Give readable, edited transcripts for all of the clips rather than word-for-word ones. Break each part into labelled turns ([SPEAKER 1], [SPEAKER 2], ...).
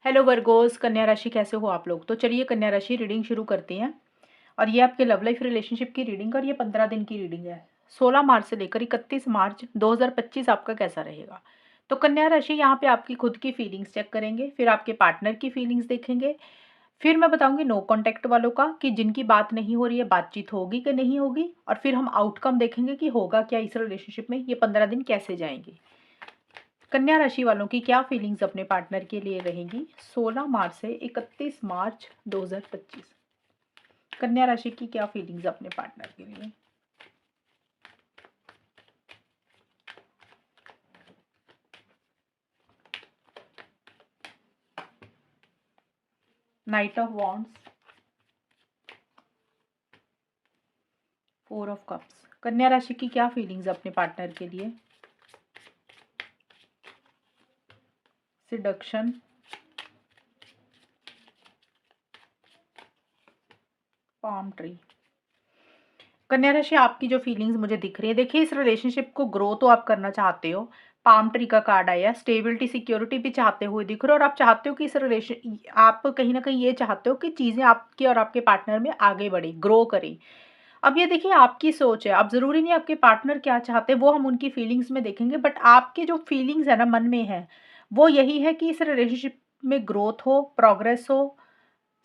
[SPEAKER 1] Hello Virgo's, कन्या राशि कैसे हो आप लोग। तो चलिए कन्या राशि रीडिंग शुरू करते हैं। और ये आपके लव लाइफ रिलेशनशिप की रीडिंग और ये 15 दिन की रीडिंग है। 16 मार्च से लेकर 31 मार्च 2025 आपका कैसा रहेगा। तो कन्या राशि यहाँ पे आपकी खुद की फीलिंग्स चेक करेंगे, फिर आपके पार्टनर की फीलिंग्स देखेंगे, फिर मैं बताऊंगी नो कॉन्टैक्ट वालों का कि जिनकी बात नहीं हो रही है बातचीत होगी कि नहीं होगी, और फिर हम आउटकम देखेंगे कि होगा क्या इस रिलेशनशिप में, ये 15 दिन कैसे जाएंगे। कन्या राशि वालों की क्या फीलिंग्स अपने पार्टनर के लिए रहेंगी 16 मार्च से 31 मार्च 2025। कन्या राशि की क्या फीलिंग्स अपने पार्टनर के लिए। Night of wands, 4 of cups. कन्या राशि की क्या फीलिंग्स अपने पार्टनर के लिए। Seduction, palm tree. कन्या राशि आपकी जो फीलिंग्स मुझे दिख रही है, देखिए इस रिलेशनशिप को ग्रो तो आप करना चाहते हो। पाम ट्री का कार्ड आया, स्टेबिलिटी सिक्योरिटी भी चाहते हुए दिख रहे हो, और आप चाहते हो कि इस रिलेशन आप कहीं ना कहीं ये चाहते हो कि चीज़ें आपकी और आपके पार्टनर में आगे बढ़े, ग्रो करें। अब ये देखिए आपकी सोच है, अब ज़रूरी नहीं आपके पार्टनर क्या चाहते हैं, वो हम उनकी फीलिंग्स में देखेंगे, बट आपके जो फीलिंग्स है ना मन में है, वो यही है कि इस रिलेशनशिप में ग्रोथ हो, प्रोग्रेस हो,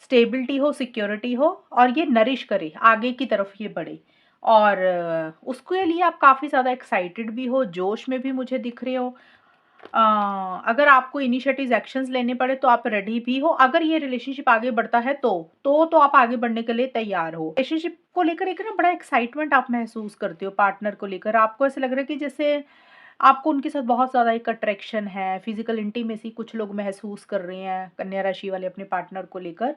[SPEAKER 1] स्टेबिलिटी हो, सिक्योरिटी हो, और ये नरिश करे, आगे की तरफ ये बढ़े। और उसके लिए आप काफ़ी ज़्यादा एक्साइटेड भी हो, जोश में भी मुझे दिख रहे हो। अ, अगर आपको इनिशिएटिव एक्शंस लेने पड़े तो आप रेडी भी हो, अगर ये रिलेशनशिप आगे बढ़ता है तो आप आगे बढ़ने के लिए तैयार हो। रिलेशनशिप को लेकर एक ना बड़ा एक्साइटमेंट आप महसूस करते हो, पार्टनर को लेकर आपको ऐसा लग रहा है कि जैसे आपको उनके साथ बहुत ज़्यादा एक अट्रैक्शन है, फिजिकल इंटीमेसी कुछ लोग महसूस कर रहे हैं कन्या राशि वाले अपने पार्टनर को लेकर।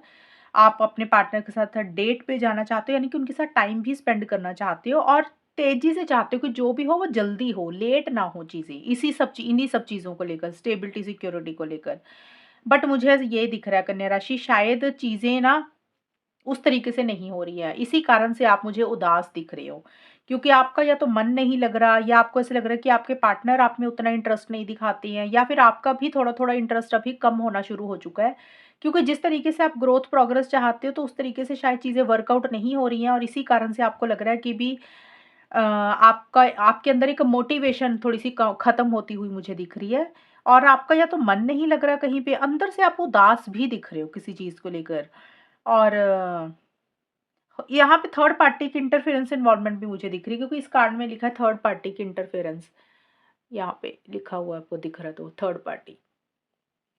[SPEAKER 1] आप अपने पार्टनर के साथ डेट पे जाना चाहते हो, यानी कि उनके साथ टाइम भी स्पेंड करना चाहते हो, और तेजी से चाहते हो कि जो भी हो वो जल्दी हो, लेट ना हो चीज़ें, इन्हीं सब चीज़ों को लेकर, स्टेबिलिटी सिक्योरिटी को लेकर। बट मुझे ये दिख रहा है कन्या राशि, शायद चीज़ें ना उस तरीके से नहीं हो रही है, इसी कारण से आप मुझे उदास दिख रहे हो, क्योंकि आपका या तो मन नहीं लग रहा, या आपको ऐसा लग रहा है कि आपके पार्टनर आप में उतना इंटरेस्ट नहीं दिखाते हैं, या फिर आपका भी थोड़ा थोड़ा इंटरेस्ट अभी कम होना शुरू हो चुका है। क्योंकि जिस तरीके से आप ग्रोथ प्रोग्रेस चाहते हो, तो उस तरीके से शायद चीज़ें वर्कआउट नहीं हो रही हैं, और इसी कारण से आपको लग रहा है कि भी आपका आपके अंदर एक मोटिवेशन थोड़ी सी खत्म होती हुई मुझे दिख रही है। और आपका या तो मन नहीं लग रहा, कहीं पे अंदर से आप उदास भी दिख रहे हो किसी चीज़ को लेकर। और यहाँ पे थर्ड पार्टी की इंटरफेरेंस इन्वॉल्वमेंट भी मुझे दिख रही है, क्योंकि इस कार्ड में लिखा है थर्ड पार्टी की इंटरफेरेंस। यहाँ पे लिखा हुआ है, आपको दिख रहा है तो थर्ड पार्टी,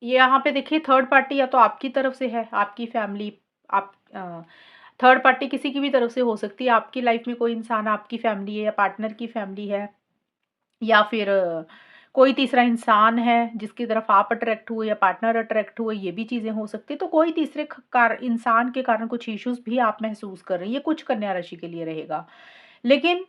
[SPEAKER 1] ये यहाँ पे देखिए थर्ड पार्टी या तो आपकी तरफ से है, आपकी फैमिली, आप थर्ड पार्टी किसी की भी तरफ से हो सकती है। आपकी लाइफ में कोई इंसान आपकी फैमिली है, या पार्टनर की फैमिली है, या फिर कोई तीसरा इंसान है जिसकी तरफ आप अट्रैक्ट हुए या पार्टनर अट्रैक्ट हुए, ये भी चीज़ें हो सकती है। तो कोई तीसरे इंसान के कारण कुछ इश्यूज भी आप महसूस कर रहे हैं, ये कुछ कन्या राशि के लिए रहेगा। लेकिन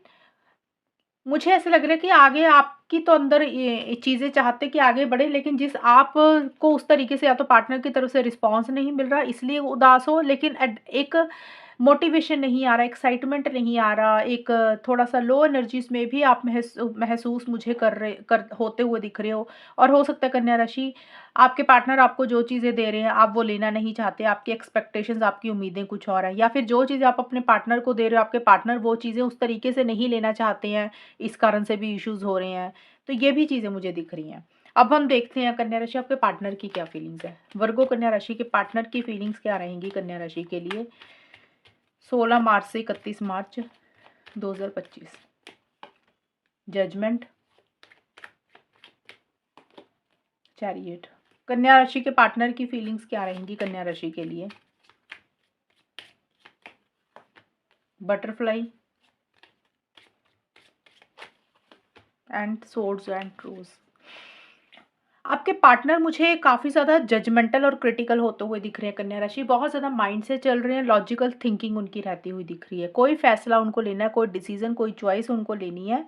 [SPEAKER 1] मुझे ऐसा लग रहा है कि आगे आपकी तो अंदर ये चीज़ें चाहते कि आगे बढ़े, लेकिन जिस आप को उस तरीके से या तो पार्टनर की तरफ से रिस्पॉन्स नहीं मिल रहा, इसलिए उदास हो। लेकिन एक मोटिवेशन नहीं आ रहा, एक्साइटमेंट नहीं आ रहा, एक थोड़ा-सा लो एनर्जीज़ में भी आप महसूस मुझे कर होते हुए दिख रहे हो। और हो सकता है कन्या राशि, आपके पार्टनर आपको जो चीज़ें दे रहे हैं, आप वो लेना नहीं चाहते, आपकी एक्सपेक्टेशंस, आपकी उम्मीदें कुछ और हैं, या फिर जो चीज़ें आप अपने पार्टनर को दे रहे हो, आपके पार्टनर वो चीज़ें उस तरीके से नहीं लेना चाहते हैं, इस कारण से भी इश्यूज़ हो रहे हैं। तो ये भी चीज़ें मुझे दिख रही हैं। अब हम देखते हैं कन्या राशि आपके पार्टनर की क्या फीलिंग्स है। वर्गो कन्या राशि के पार्टनर की फीलिंग्स क्या रहेंगी कन्या राशि के लिए 16 मार्च से 31 मार्च 2025। Judgement, chariot. कन्या राशि के पार्टनर की फीलिंग्स क्या रहेंगी कन्या राशि के लिए। बटरफ्लाई एंड सोर्ड्स एंड रोज। आपके पार्टनर मुझे काफ़ी ज़्यादा जजमेंटल और क्रिटिकल होते हुए दिख रहे हैं कन्या राशि, बहुत ज़्यादा माइंड से चल रहे हैं, लॉजिकल थिंकिंग उनकी रहती हुई दिख रही है। कोई फैसला उनको लेना है, कोई डिसीजन, कोई चॉइस उनको लेनी है,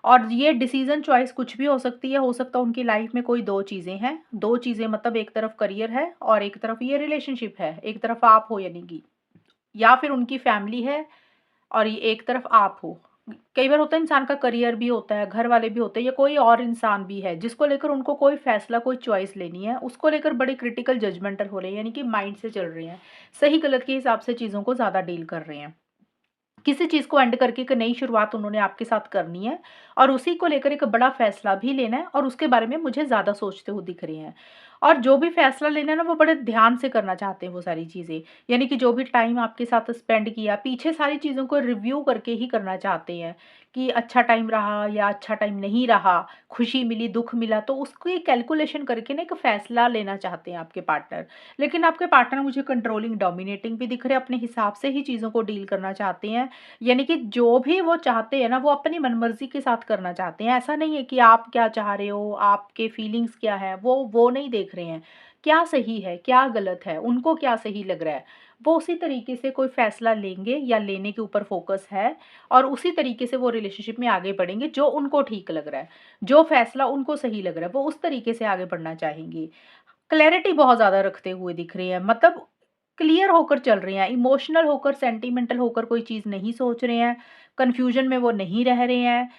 [SPEAKER 1] और ये डिसीजन चॉइस कुछ भी हो सकती है। हो सकता है उनकी लाइफ में कोई दो चीज़ें हैं, दो चीज़ें मतलब एक तरफ करियर है और एक तरफ ये रिलेशनशिप है, एक तरफ आप हो यानी कि, या फिर उनकी फैमिली है और ये एक तरफ आप हो। कई बार होता है इंसान का करियर भी होता है, घर वाले भी होते हैं या कोई और इंसान भी है जिसको लेकर उनको कोई फ़ैसला, कोई चॉइस लेनी है, उसको लेकर बड़े क्रिटिकल जजमेंटल हो रहे हैं, यानी कि माइंड से चल रहे हैं। सही-गलत के हिसाब से चीज़ों को ज़्यादा डील कर रहे हैं। किसी चीज़ को एंड करके एक नई शुरुआत उन्होंने आपके साथ करनी है और उसी को लेकर एक बड़ा फ़ैसला भी लेना है और उसके बारे में मुझे ज़्यादा सोचते हुए दिख रहे हैं। और जो भी फ़ैसला लेना है ना, वो बड़े ध्यान से करना चाहते हैं वो सारी चीज़ें। यानी कि जो भी टाइम आपके साथ स्पेंड किया, पीछे सारी चीज़ों को रिव्यू करके ही करना चाहते हैं कि अच्छा टाइम रहा या अच्छा टाइम नहीं रहा, खुशी मिली, दुःख मिला, तो उसकी कैलकुलेशन करके ना एक फ़ैसला लेना चाहते हैं आपके पार्टनर। लेकिन आपके पार्टनर मुझे कंट्रोलिंग, डोमिनेटिंग भी दिख रहे हैं, अपने हिसाब से ही चीज़ों को डील करना चाहते हैं। यानी कि जो भी वो चाहते हैं ना, वो अपनी मनमर्ज़ी के साथ करना चाहते हैं। ऐसा नहीं है कि आप क्या चाह रहे हो, आपके फीलिंग्स क्या हैं, वो नहीं देख रहे हैं। क्या सही है, क्या गलत है, उनको क्या सही लग रहा है, वो उसी तरीके से कोई फ़ैसला लेंगे या लेने के ऊपर फ़ोकस है और उसी तरीके से वो रिलेशनशिप में आगे बढ़ेंगे जो उनको ठीक लग रहा है। जो फ़ैसला उनको सही लग रहा है, वो उस तरीके से आगे बढ़ना चाहेंगे। क्लैरिटी बहुत ज़्यादा रखते हुए दिख रही है, मतलब क्लियर होकर चल रही हैं, इमोशनल होकर, सेंटिमेंटल होकर कोई चीज़ नहीं सोच रहे हैं, कन्फ्यूजन में वो नहीं रह रहे हैं,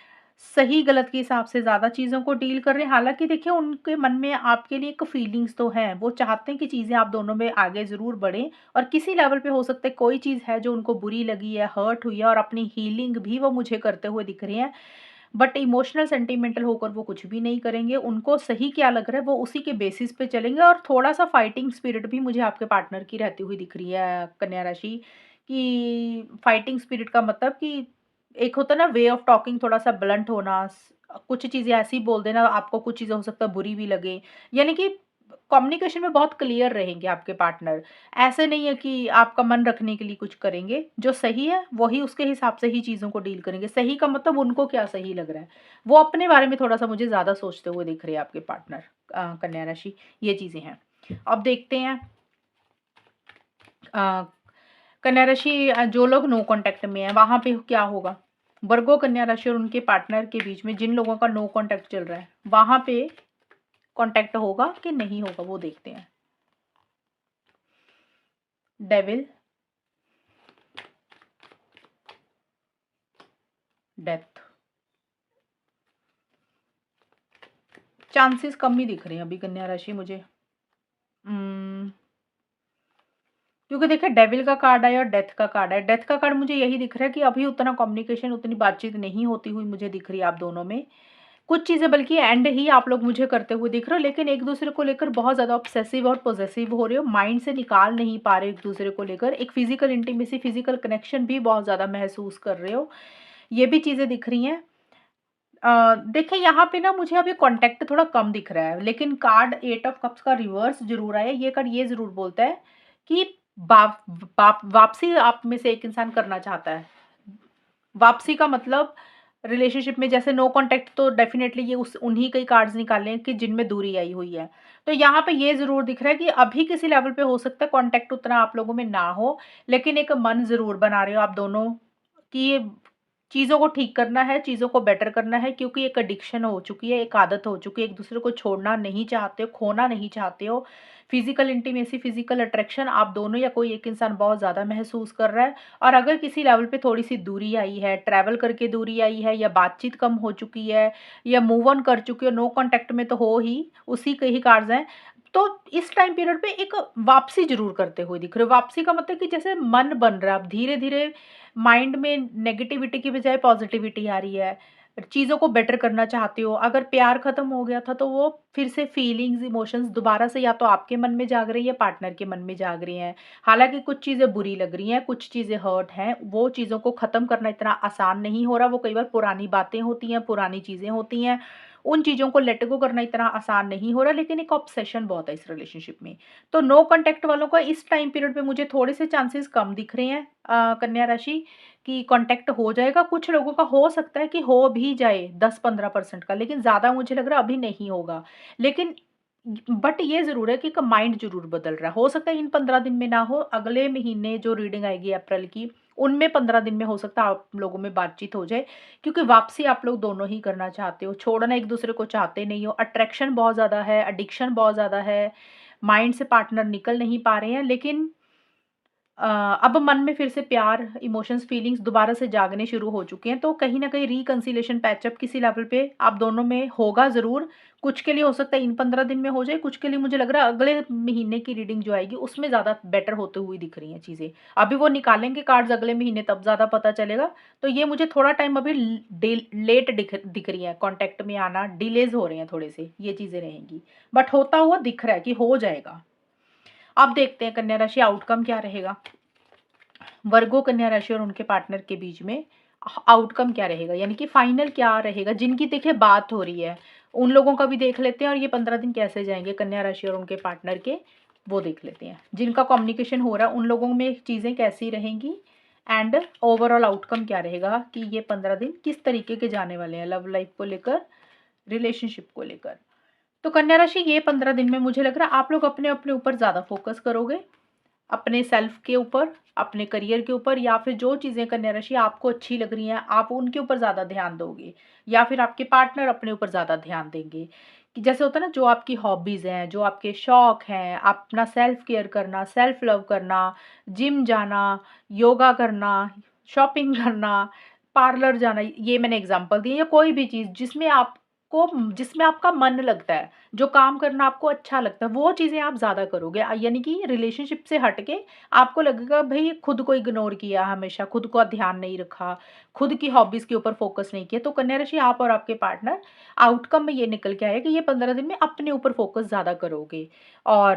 [SPEAKER 1] सही गलत के हिसाब से ज़्यादा चीज़ों को डील कर रहे हैं। हालाँकि देखिए, उनके मन में आपके लिए एक फीलिंग्स तो हैं, वो चाहते हैं कि चीज़ें आप दोनों में आगे ज़रूर बढ़ें और किसी लेवल पे हो सकता है कोई चीज़ है जो उनको बुरी लगी है, हर्ट हुई है और अपनी हीलिंग भी वो मुझे करते हुए दिख रही हैं। बट इमोशनल सेंटिमेंटल होकर वो कुछ भी नहीं करेंगे, उनको सही क्या लग रहा है वो उसी के बेसिस पे चलेंगे और थोड़ा-सा फाइटिंग स्पिरिट भी मुझे आपके पार्टनर की रहती हुई दिख रही है कन्या राशि, कि फाइटिंग स्पिरिट का मतलब कि एक होता है ना वे ऑफ टॉकिंग, थोड़ा-सा ब्लंट होना, कुछ चीज़ें ऐसी बोल देना, आपको कुछ चीज़ें हो सकता है बुरी भी लगे, यानी कि कम्युनिकेशन में बहुत क्लियर रहेंगे आपके पार्टनर। ऐसे नहीं है कि आपका मन रखने के लिए कुछ करेंगे, जो सही है वही उसके हिसाब से ही चीज़ों को डील करेंगे। सही का मतलब उनको क्या सही लग रहा है, वो अपने बारे में थोड़ा-सा मुझे ज़्यादा सोचते हुए दिख रहे हैं आपके पार्टनर, कन्या राशि, ये चीज़ें हैं। अब देखते हैं अ, कन्या राशि, जो लोग नो कॉन्टैक्ट में हैं, वहाँ पे क्या होगा? वर्गो, कन्या राशि और उनके पार्टनर के बीच में जिन लोगों का नो कॉन्टैक्ट चल रहा है, वहाँ पे कॉन्टैक्ट होगा कि नहीं होगा, वो देखते हैं। डेविल, डेथ, चांसेस कम ही दिख रहे हैं अभी कन्या राशि मुझे। उम, क्योंकि देखिए डेविल का कार्ड आया और डेथ का कार्ड आया। डेथ का कार्ड मुझे यही दिख रहा है कि अभी उतना कम्युनिकेशन, उतनी बातचीत नहीं होती हुई मुझे दिख रही है आप दोनों में। कुछ चीज़ें बल्कि एंड ही आप लोग मुझे करते हुए दिख रहे हो, लेकिन एक-दूसरे को लेकर बहुत ज़्यादा ऑब्सेसिव और पॉसेसिव हो रहे हो, माइंड से निकाल नहीं पा रहे हो एक-दूसरे को लेकर। एक फिज़िकल इंटिमेसी, फिज़िकल कनेक्शन भी बहुत ज़्यादा महसूस कर रहे हो। ये भी चीज़ें दिख रही हैं। देखिए यहाँ पे ना मुझे अभी कॉन्टैक्ट थोड़ा कम दिख रहा है, लेकिन कार्ड 8 ऑफ कप्स का रिवर्स ज़रूर आया है। ये कार्ड ये ज़रूर बोलता है कि वाप वापसी आप में से एक इंसान करना चाहता है। वापसी का मतलब रिलेशनशिप में जैसे नो कॉन्टैक्ट, तो डेफ़िनेटली ये उस उन्हीं के ही कार्ड्स निकाले हैं कि जिनमें दूरी आई हुई है। तो यहाँ पे ये ज़रूर दिख रहा है कि अभी किसी लेवल पे हो सकता है कॉन्टैक्ट उतना आप लोगों में ना हो, लेकिन एक मन ज़रूर बना रहे हो आप दोनों कि चीज़ों को ठीक करना है, चीज़ों को बेटर करना है, क्योंकि एक एडिक्शन हो चुकी है, एक आदत हो चुकी है, एक-दूसरे को छोड़ना नहीं चाहते हो, खोना नहीं चाहते हो। फिज़िकल इंटिमेसी, फिज़िकल अट्रैक्शन आप दोनों या कोई एक इंसान बहुत ज़्यादा महसूस कर रहा है और अगर किसी लेवल पे थोड़ी-सी दूरी आई है, ट्रैवल करके दूरी आई है या बातचीत कम हो चुकी है या मूव ऑन कर चुके हो, नो कॉन्टैक्ट में तो हो ही, उसी के ही कार्ड्स हैं। तो इस टाइम पीरियड पे एक वापसी ज़रूर करते हुए दिख रहे हो। वापसी का मतलब कि जैसे मन बन रहा है, अब धीरे-धीरे माइंड में नेगेटिविटी की बजाय पॉजिटिविटी आ रही है। चीज़ों को बेटर करना चाहते हो। अगर प्यार खत्म हो गया था तो वो फिर से फीलिंग्स, इमोशंस दोबारा से या तो आपके मन में जाग रही है या पार्टनर के मन में जाग रही हैं। हालाँकि कुछ चीज़ें बुरी लग रही हैं, कुछ चीज़ें हर्ट हैं, वो चीज़ों को ख़त्म करना इतना आसान नहीं हो रहा। वो कई बार पुरानी बातें होती हैं, पुरानी चीज़ें होती हैं, उन चीज़ों को लेट गो करना इतना आसान नहीं हो रहा, लेकिन एक ऑब्सेशन बहुत है इस रिलेशनशिप में। तो नो कॉन्टैक्ट वालों का इस टाइम पीरियड पे मुझे थोड़े से चांसेस कम दिख रहे हैं, कन्या राशि, कि कॉन्टैक्ट हो जाएगा। कुछ लोगों का हो सकता है कि हो भी जाए 10-15% का, लेकिन ज़्यादा मुझे लग रहा है अभी नहीं होगा। लेकिन बट ये ज़रूर है कि एक माइंड ज़रूर बदल रहा है। हो सकता है इन 15 दिन में ना हो, अगले महीने जो रीडिंग आएगी अप्रैल की, उनमें 15 दिन में हो सकता है आप लोगों में बातचीत हो जाए, क्योंकि वापसी आप लोग दोनों ही करना चाहते हो, छोड़ना एक-दूसरे को चाहते नहीं हो। अट्रैक्शन बहुत ज़्यादा है, एडिक्शन बहुत ज़्यादा है, माइंड से पार्टनर निकल नहीं पा रहे हैं, लेकिन अब मन में फिर से प्यार, इमोशंस, फीलिंग्स दोबारा से जागने शुरू हो चुके हैं, तो कहीं न कहीं रिकंसिलिएशन, पैचअप किसी लेवल पे आप दोनों में होगा ज़रूर। कुछ के लिए हो सकता है इन 15 दिन में हो जाए, कुछ के लिए मुझे लग रहा है अगले महीने की रीडिंग जो आएगी उसमें ज़्यादा बेटर होते हुए दिख रही हैं चीज़ें। अभी वो निकालेंगे कार्ड्स अगले महीने तब ज़्यादा पता चलेगा। तो ये मुझे थोड़ा टाइम अभी लेट दिख रही है, कॉन्टैक्ट में आना डिलेज़ हो रहे हैं थोड़े से, ये चीज़ें रहेंगी। बट होता हुआ दिख रहा है कि हो जाएगा। अब देखते हैं कन्या राशि आउटकम क्या रहेगा। वर्गो, कन्या राशि और उनके पार्टनर के बीच में आउटकम क्या रहेगा, यानी कि फाइनल क्या रहेगा। जिनकी देखिए बात हो रही है उन लोगों का भी देख लेते हैं, और ये 15 दिन कैसे जाएंगे कन्या राशि और उनके पार्टनर के, वो देख लेते हैं। जिनका कम्युनिकेशन हो रहा है उन लोगों में चीज़ें कैसी रहेंगी, एंड ओवरऑल आउटकम क्या रहेगा कि ये 15 दिन किस तरीके के जाने वाले हैं लव लाइफ को लेकर, रिलेशनशिप को लेकर। तो कन्या राशि ये 15 दिन में मुझे लग रहा है आप लोग अपने अपने ऊपर ज़्यादा फोकस करोगे, अपने सेल्फ के ऊपर, अपने करियर के ऊपर, या फिर जो चीज़ें कन्या राशि आपको अच्छी लग रही हैं आप उनके ऊपर ज़्यादा ध्यान दोगे, या फिर आपके पार्टनर अपने ऊपर ज़्यादा ध्यान देंगे। कि जैसे होता है ना, जो आपकी हॉबीज़ हैं, जो आपके शौक हैं, अपना सेल्फ केयर करना, सेल्फ लव करना, जिम जाना, योगा करना, शॉपिंग करना, पार्लर जाना, ये मैंने एग्जांपल दिए, या कोई भी चीज़ जिसमें आपका मन लगता है, जो काम करना आपको अच्छा लगता है, वो चीज़ें आप ज़्यादा करोगे। यानी कि रिलेशनशिप से हट के आपको लगेगा भई खुद को इग्नोर किया हमेशा, खुद का ध्यान नहीं रखा, खुद की हॉबीज़ के ऊपर फ़ोकस नहीं किया। तो कन्या राशि आप और आपके पार्टनर आउटकम में ये निकल के आया कि ये 15 दिन में अपने ऊपर फ़ोकस ज़्यादा करोगे, और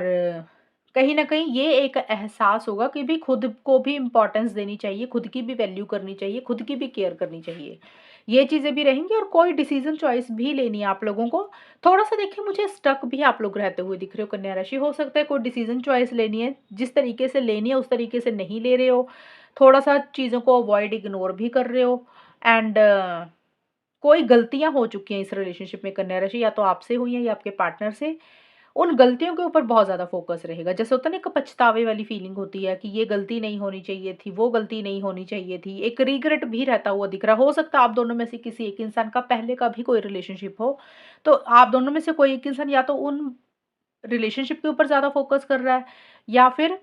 [SPEAKER 1] कहीं न कहीं ये एक एहसास होगा कि भी खुद को भी इम्पोर्टेंस देनी चाहिए, खुद की भी वैल्यू करनी चाहिए, खुद की भी केयर करनी चाहिए। ये चीज़ें भी रहेंगी, और कोई डिसीज़न चॉइस भी लेनी है आप लोगों को। थोड़ा-सा देखिए मुझे स्टक भी आप लोग रहते हुए दिख रहे हो कन्या राशि। हो सकता है कोई डिसीज़न चॉइस लेनी है, जिस तरीके से लेनी है उस तरीके से नहीं ले रहे हो। थोड़ा-सा चीज़ों को अवॉइड, इग्नोर भी कर रहे हो, एंड कोई गलतियाँ हो चुकी हैं इस रिलेशनशिप में कन्या राशि, या तो आपसे हुई हैं या आपके पार्टनर से। उन गलतियों के ऊपर बहुत ज़्यादा फ़ोकस रहेगा। जैसे होता है ना, एक पछतावे वाली फ़ीलिंग होती है कि ये गलती नहीं होनी चाहिए थी, वो गलती नहीं होनी चाहिए थी। एक रिग्रेट भी रहता हुआ दिख रहा है। हो सकता है आप दोनों में से किसी एक इंसान का पहले का भी कोई रिलेशनशिप हो, तो आप दोनों में से कोई एक इंसान या तो उन रिलेशनशिप के ऊपर ज़्यादा फ़ोकस कर रहा है, या फिर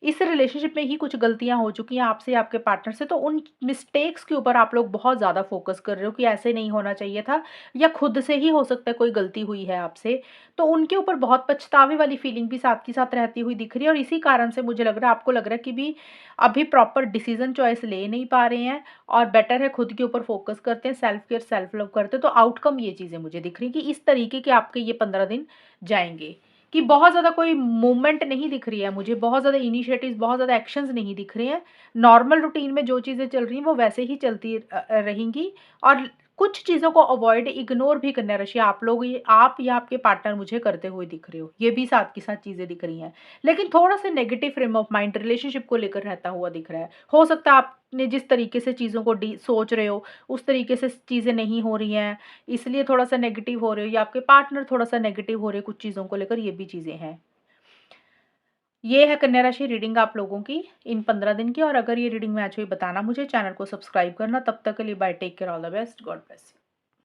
[SPEAKER 1] इस रिलेशनशिप में ही कुछ गलतियाँ हो चुकी हैं आपसे या आपके पार्टनर से, तो उन मिस्टेक्स के ऊपर आप लोग बहुत ज़्यादा फ़ोकस कर रहे हो कि ऐसे नहीं होना चाहिए था, या खुद से ही हो सकता है कोई गलती हुई है आपसे। तो उनके ऊपर बहुत पछतावे वाली फीलिंग भी साथ के साथ रहती हुई दिख रही है, और इसी कारण से मुझे लग रहा है आपको लग रहा है कि भी अभी प्रॉपर डिसीज़न चॉइस ले नहीं पा रहे हैं, और बेटर है खुद के ऊपर फ़ोकस करते हैं, सेल्फ केयर, सेल्फ लव करते हैं। तो आउटकम ये चीज़ें मुझे दिख रही है कि इस तरीके के आपके ये 15 दिन जाएँगे। कि बहुत ज़्यादा कोई मूवमेंट नहीं दिख रही है मुझे, बहुत ज़्यादा इनिशिएटिव्स, बहुत ज़्यादा एक्शंस नहीं दिख रहे हैं। नॉर्मल रूटीन में जो चीज़ें चल रही हैं वो वैसे ही चलती रहेंगी, और कुछ चीज़ों को अवॉइड, इग्नोर भी कन्या राशि आप लोग, ये आप या आपके पार्टनर मुझे करते हुए दिख रहे हो। ये भी साथ के साथ चीज़ें दिख रही हैं। लेकिन थोड़ा-सा negative frame of mind relationship को लेकर रहता हुआ दिख रहा है। हो सकता है आपने जिस तरीके से चीज़ों को सोच रहे हो, उस तरीके से चीज़ें नहीं हो रही हैं। इसलिए थोड़ा-सा नेगेटिव हो रहे हो, या आपके पार्टनर थोड़ा-सा नेगेटिव हो रहे हैं कुछ चीज़ों को लेकर, ये भी चीज़ें हैं। ये है कन्या राशि रीडिंग आप लोगों की इन 15 दिन की, और अगर ये रीडिंग मैच हुई बताना मुझे, चैनल को सब्सक्राइब करना। तब तक के लिए bye, take care, all the best, God bless you.